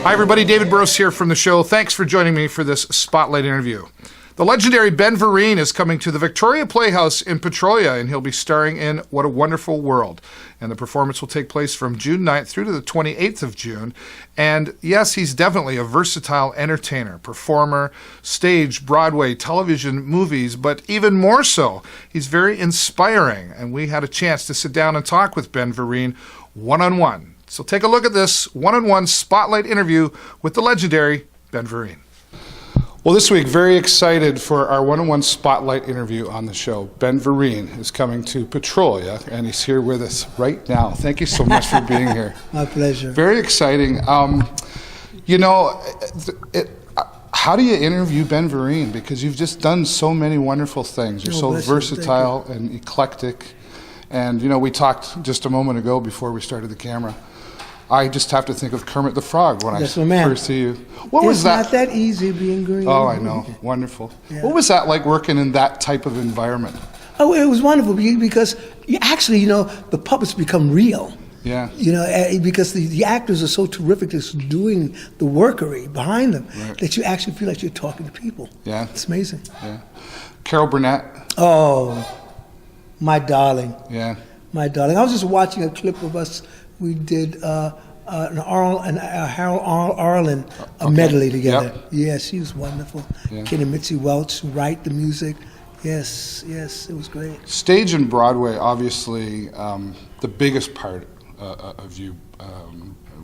Hi, everybody. David Burrows here from the show. Thanks for joining me for this spotlight interview. The legendary Ben Vereen is coming to the VIctoria Playhouse in Petrolia, and he'll be starring in What a Wonderful World. And the performance will take place from June 9th through to the 28th of June. And yes, he's definitely a versatile entertainer, performer, stage, Broadway, television, movies, but even more so, he's very inspiring. And we had a chance to sit down and talk with Ben Vereen one-on-one. So take a look at this one-on-one spotlight interview with the legendary Ben Vereen. Well, this week, very excited for our one-on-one spotlight interview on the show. Ben Vereen is coming to Petrolia, and he's here with us right now. Thank you so much for being here. My pleasure. Very exciting. How do you interview Ben Vereen? Because you've just done so many wonderful things. You're so versatile and eclectic. And, we talked just a moment ago before we started the camera. I just have to think of Kermit the Frog when I first see you. What was that? It's not that easy being green. Oh, I know. Wonderful. Yeah. What was that like working in that type of environment? Oh, it was wonderful because you actually, the puppets become real. Yeah. Because the actors are so terrific at doing the workery behind them that you actually feel like you're talking to people. Yeah. It's amazing. Yeah. Carol Burnett. Oh, my darling. Yeah. My darling. I was just watching a clip of us. We did an Harold Arlen medley together. Yep. Yeah, she was wonderful. Yeah. Kenny Mitzi Welch, who write the music. Yes, it was great. Stage and Broadway, obviously, the biggest part of you.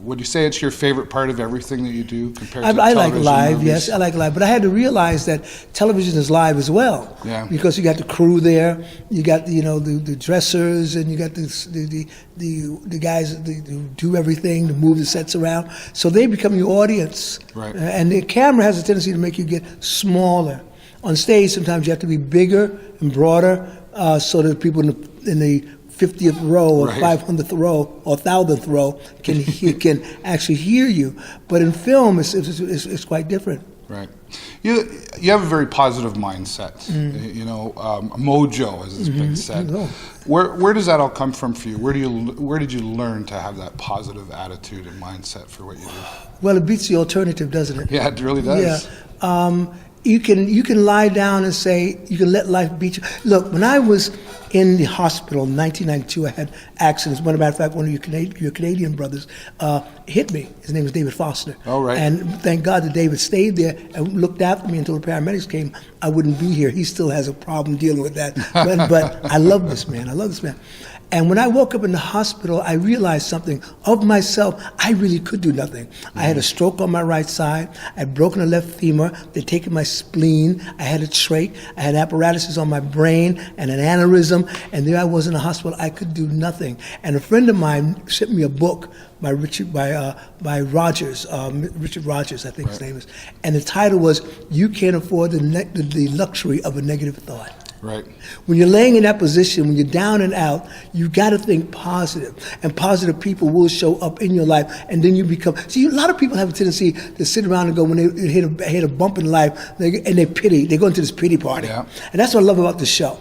Would you say it's your favorite part of everything that you do compared to television? I like live, movies? yes, I like live. But I had to realize that television is live as well. Yeah. Because you got the crew there, you got the dressers, and you got the guys who do everything to move the sets around. So they become your audience. Right. And the camera has a tendency to make you get smaller. On stage, sometimes you have to be bigger and broader so that people in the 50th row or 500th row or 1000th row can actually hear you. But in film, it's quite different. Right. You have a very positive mindset. Mojo, as it's been said. Where does that all come from for you? Where did you learn to have that positive attitude and mindset for what you do? Well, it beats the alternative, doesn't it? Yeah, it really does. Yeah. You can lie down and say, you can let life beat you. Look, when I was in the hospital in 1992, I had accidents. As a matter of fact, one of your Canadian brothers hit me. His name was David Foster. Oh, right. And thank God that David stayed there and looked after me until the paramedics came. I wouldn't be here. He still has a problem dealing with that. But I love this man. And when I woke up in the hospital, I realized something of myself. I really could do nothing. I had a stroke on my right side. I had broken a left femur. They'd taken my spleen. I had a trach. I had apparatuses on my brain and an aneurysm. And there I was in the hospital. I could do nothing. And a friend of mine sent me a book by Richard Rogers, Richard Rogers, I think his name is. And the title was, "You Can't Afford the Luxury of a Negative Thought." Right. When you're laying in that position, when you're down and out, you got to think positive, and positive people will show up in your life, and then you become. See, a lot of people have a tendency to sit around and go when they hit a bump in life, and they go into this pity party, and that's what I love about the show.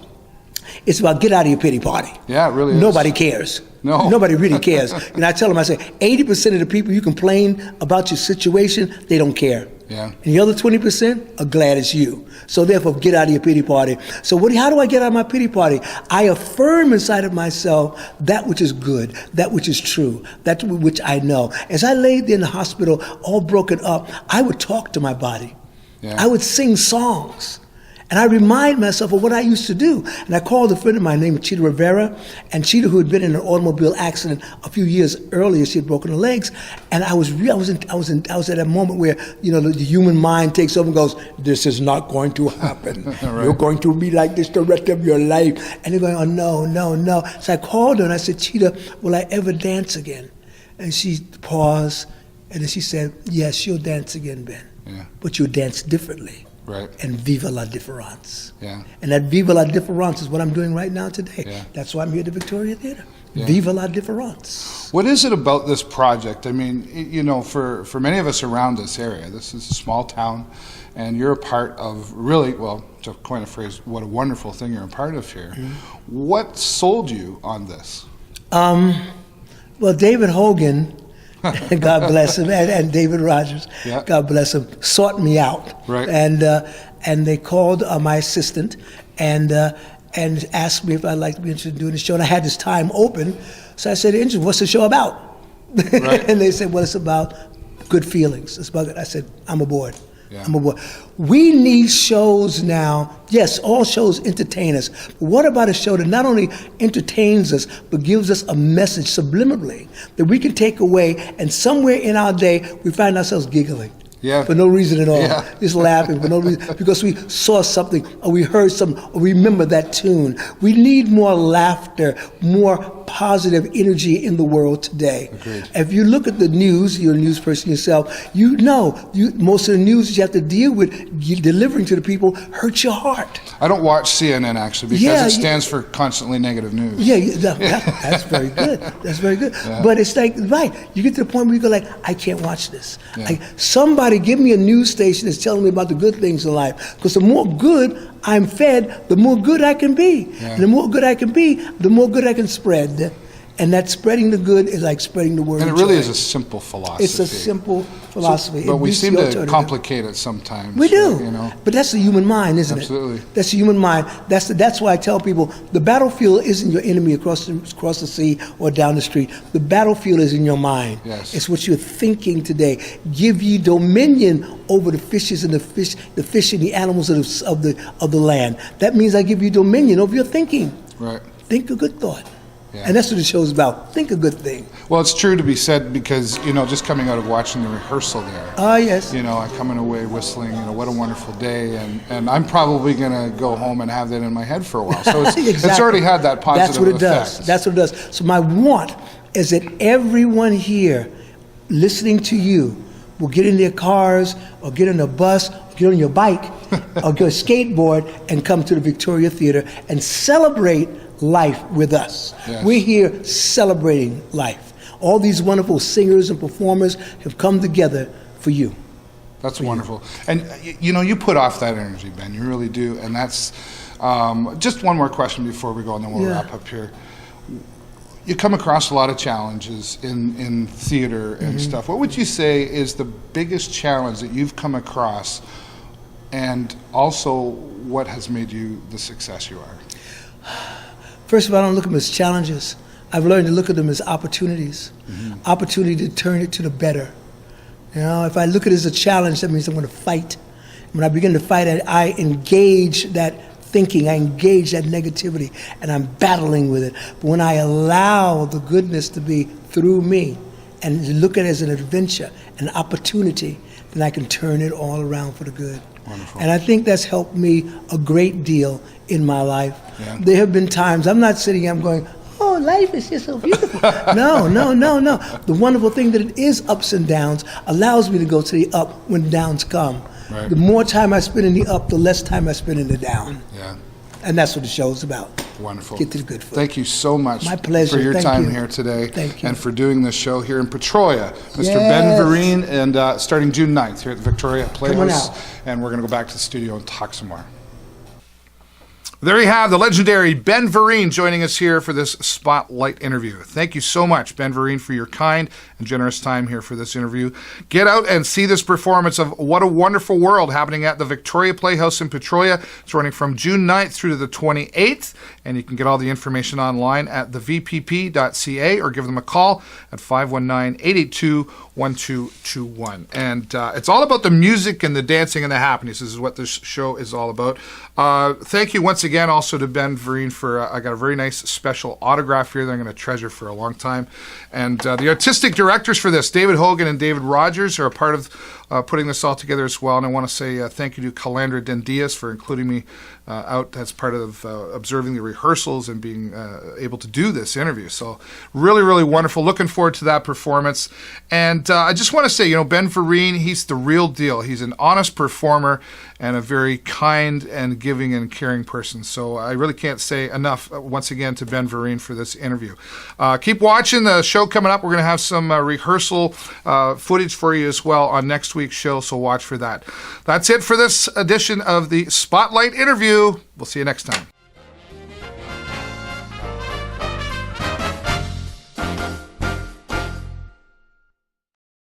It's about get out of your pity party. Yeah, it really is. Nobody cares. No. Nobody really cares. And I tell them, I say, 80% of the people you complain about your situation, they don't care. Yeah. And the other 20% are glad it's you. So therefore, get out of your pity party. So how do I get out of my pity party? I affirm inside of myself that which is good, that which is true, that which I know. As I laid there in the hospital, all broken up, I would talk to my body. Yeah. I would sing songs. And I remind myself of what I used to do. And I called a friend of mine named Cheetah Rivera, and Cheetah, who had been in an automobile accident a few years earlier, she had broken her legs. And I was at that moment where, the human mind takes over and goes, "This is not going to happen. Right. You're going to be like this the rest of your life." And they're going, "Oh, no." So I called her and I said, "Cheetah, will I ever dance again?" And she paused, and then she said, "Yes, you'll dance again, Ben. Yeah. But you'll dance differently." Right. And viva la difference. Yeah. And that viva la difference is what I'm doing right now today. Yeah. That's why I'm here at the Victoria Theater. Yeah. Viva la difference. What is it about this project? I mean, for many of us around this area, this is a small town, and you're a part of really, well, to coin a phrase, what a wonderful thing you're a part of here. Mm-hmm. What sold you on this? Well, David Hogan God bless him, and David Rogers, Yeah. God bless him, sought me out. Right. And they called my assistant and asked me if I'd like to be interested in doing the show. And I had this time open, so I said, "Interesting, what's the show about?" Right. And they said, "Well, it's about good feelings." It's about. I said, "I'm aboard." Yeah. I'm aboard. We need shows now. Yes, all shows entertain us. But what about a show that not only entertains us, but gives us a message subliminally that we can take away, and somewhere in our day we find ourselves giggling. Yeah. For no reason at all. Yeah. Just laughing for no reason. Because we saw something, or we heard something, or remember that tune. We need more laughter, more positive energy in the world today. Agreed. If you look at the news, you're a news person yourself, you know most of the news you have to deal with delivering to the people hurts your heart. I don't watch CNN actually because Yeah, it stands for constantly negative news. Yeah, that's very good. That's very good. Yeah. But it's like, right, you get to the point where you go like, I can't watch this. Yeah. Like, somebody give me a news station that's telling me about the good things in life. Because the more good I'm fed, the more good I can be. Yeah. And the more good I can be, the more good I can spread. And that spreading the good is like spreading the word. And it of really joy. is a simple philosophy. It's a simple philosophy. But It we beats seem the to alternative. complicate it sometimes. We do, You know? but that's the human mind, isn't Absolutely. it? That's the human mind. That's why I tell people the battlefield isn't your enemy across the sea or down the street. The battlefield is in your mind. Yes. It's what you're thinking today. Give ye dominion over the fishes and the fish and the animals of the land. That means I give you dominion over your thinking. Right. Think a good thought. Yeah. And that's what the show's about. Think a good thing. Well, it's true to be said because, just coming out of watching the rehearsal there, Ah, yes. I'm coming away whistling, what a wonderful day. And I'm probably going to go home and have that in my head for a while. So it's Exactly. already had that positive That's what it effect. does. That's what it does. So my want is that everyone here listening to you will get in their cars or get on a bus, or get on your bike or get a skateboard and come to the Victoria Theater and celebrate life with us. Yes. We're here celebrating life. All these wonderful singers and performers have come together for you. That's wonderful. And, you put off that energy, Ben. You really do. And that's just one more question before we go, and then we'll Yeah. wrap up here. You come across a lot of challenges in theater and stuff. What would you say is the biggest challenge that you've come across, and also what has made you the success you are? First of all, I don't look at them as challenges. I've learned to look at them as opportunities. Opportunity to turn it to the better. If I look at it as a challenge, that means I'm going to fight. When I begin to fight, I engage that thinking, I engage that negativity, and I'm battling with it. But when I allow the goodness to be through me and look at it as an adventure, an opportunity, then I can turn it all around for the good. Wonderful. And I think that's helped me a great deal in my life. Yeah. There have been times I'm not sitting here, I'm going, oh, life is just so beautiful. No. The wonderful thing that it is ups and downs allows me to go to the up when downs come. Right. The more time I spend in the up, the less time I spend in the down. Yeah. And that's what the show's about. Wonderful. Get to the good foot. Thank you so much My pleasure. for your Thank time you. here today. Thank you. And for doing this show here in Petrolia. Mr. Yes. Ben Vereen, and starting June 9th here at the Victoria Playhouse. out. And we're going to go back to the studio and talk some more. There you have the legendary Ben Vereen joining us here for this spotlight interview. Thank you so much, Ben Vereen, for your kind and generous time here for this interview. Get out and see this performance of What a Wonderful World happening at the Victoria Playhouse in Petrolia. It's running from June 9th through to the 28th, and you can get all the information online at thevpp.ca or give them a call at 519-882-1221. And it's all about the music and the dancing and the happiness. This is what this show is all about. Thank you once again also to Ben Vereen for, I got a very nice special autograph here that I'm going to treasure for a long time. And the artistic directors for this, David Hogan and David Rogers, are a part of putting this all together as well. And I want to say thank you to Calandra Dendias for including me out as part of observing the rehearsals and being able to do this interview. So really, really wonderful. Looking forward to that performance. And I just want to say, Ben Vereen, he's the real deal. He's an honest performer and a very kind and giving and caring person. So I really can't say enough once again to Ben Vereen for this interview. Keep watching the show coming up. We're going to have some rehearsal footage for you as well on next week's show, so watch for that. That's it for this edition of the Spotlight interview. We'll see you next time.